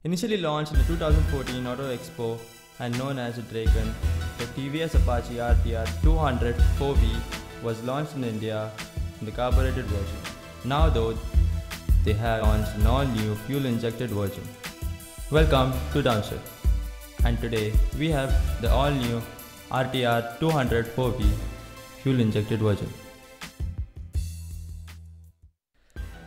Initially launched in the 2014 Auto Expo and known as the Dragon, the TVS Apache RTR 200 4V was launched in India in the carbureted version. Now though, they have launched an all-new fuel-injected version. Welcome to Downshift, and today we have the all-new RTR 200 4V fuel-injected version.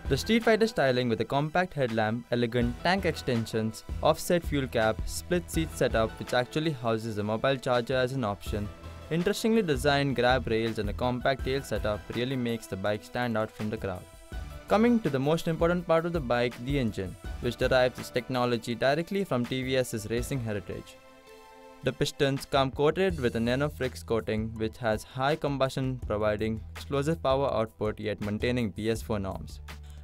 The Street Fighter styling with a compact headlamp, elegant tank extensions, offset fuel cap, split seat setup which actually houses a mobile charger as an option, interestingly designed grab rails and a compact tail setup really makes the bike stand out from the crowd. Coming to the most important part of the bike, the engine, which derives its technology directly from TVS's racing heritage. The pistons come coated with a NanoFrix coating which has high combustion providing explosive power output yet maintaining BS4 norms.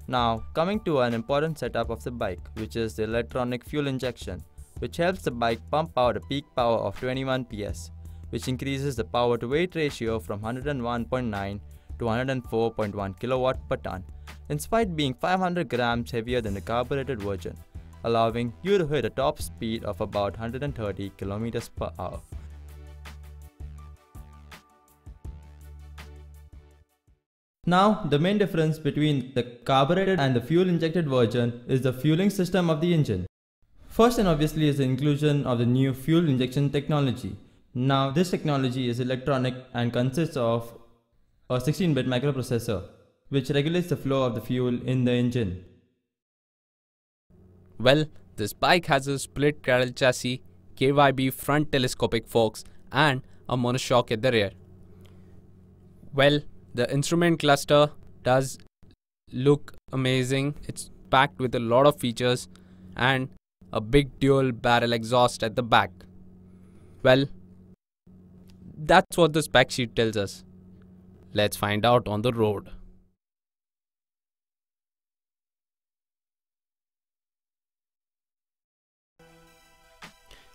Now, coming to an important setup of the bike, which is the electronic fuel injection, which helps the bike pump out a peak power of 21 PS, which increases the power to weight ratio from 101.9 to 104.1 kW per ton, in spite being 500 grams heavier than the carbureted version, allowing you to hit a top speed of about 130 km per hour. Now, the main difference between the carbureted and the fuel-injected version is the fueling system of the engine. First and obviously is the inclusion of the new fuel injection technology. Now, this technology is electronic and consists of a 16-bit microprocessor, which regulates the flow of the fuel in the engine. Well, this bike has a split cradle chassis, KYB front telescopic forks and a monoshock at the rear. Well, the instrument cluster does look amazing. It's packed with a lot of features and a big dual barrel exhaust at the back. Well, that's what the spec sheet tells us. Let's find out on the road.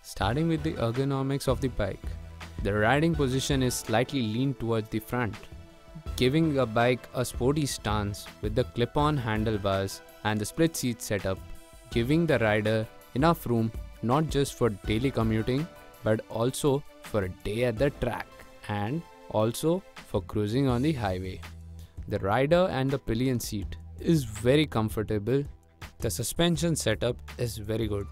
Starting with the ergonomics of the bike, the riding position is slightly leaned towards the front, giving the bike a sporty stance with the clip-on handlebars and the split seat setup, giving the rider enough room not just for daily commuting but also for a day at the track and also for cruising on the highway. The rider and the pillion seat is very comfortable. The suspension setup is very good.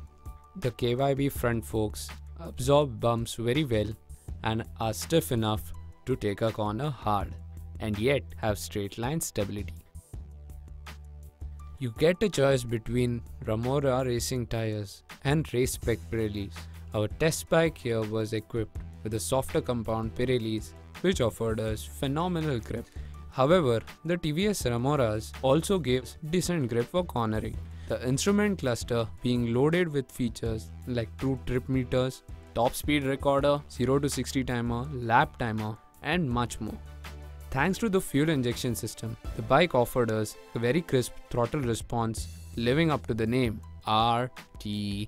The KYB front forks absorb bumps very well and are stiff enough to take a corner hard and yet have straight line stability. You get a choice between Ramora racing tires and race spec Pirellis. Our test bike here was equipped with a softer compound Pirellis which offered us phenomenal grip. However, the TVS Ramoras also gave decent grip for cornering. The instrument cluster being loaded with features like true trip meters, top speed recorder, 0 to 60 timer, lap timer and much more. Thanks to the fuel injection system, the bike offered us a very crisp throttle response living up to the name RTR.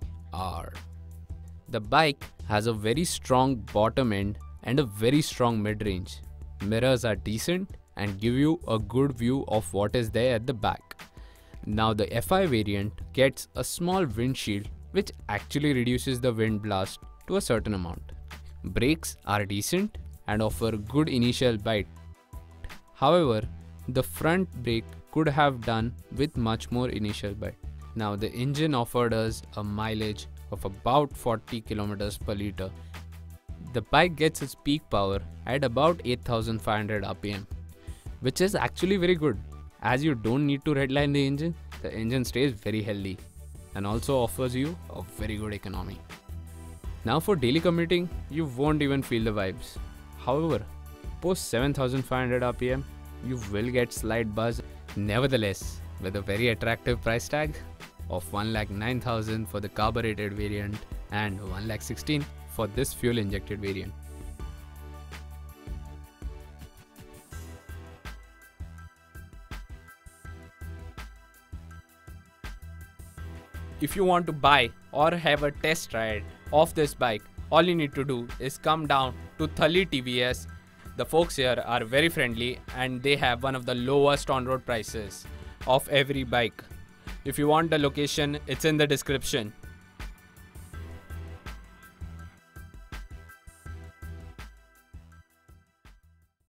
The bike has a very strong bottom end and a very strong mid-range. Mirrors are decent and give you a good view of what is there at the back. Now the FI variant gets a small windshield which actually reduces the wind blast to a certain amount. Brakes are decent and offer good initial bite. However, the front brake could have done with much more initial bite. Now the engine offered us a mileage of about 40 km per liter. The bike gets its peak power at about 8500 rpm, which is actually very good as you don't need to redline the engine stays very healthy and also offers you a very good economy. Now for daily commuting, you won't even feel the vibes. However, post 7500 rpm, you will get slight buzz. Nevertheless, with a very attractive price tag of 1,09,000 for the carbureted variant and 1,16,000 for this fuel injected variant. If you want to buy or have a test ride of this bike, all you need to do is come down to Thalli TVS. The folks here are very friendly and they have one of the lowest on-road prices of every bike. If you want the location, it's in the description.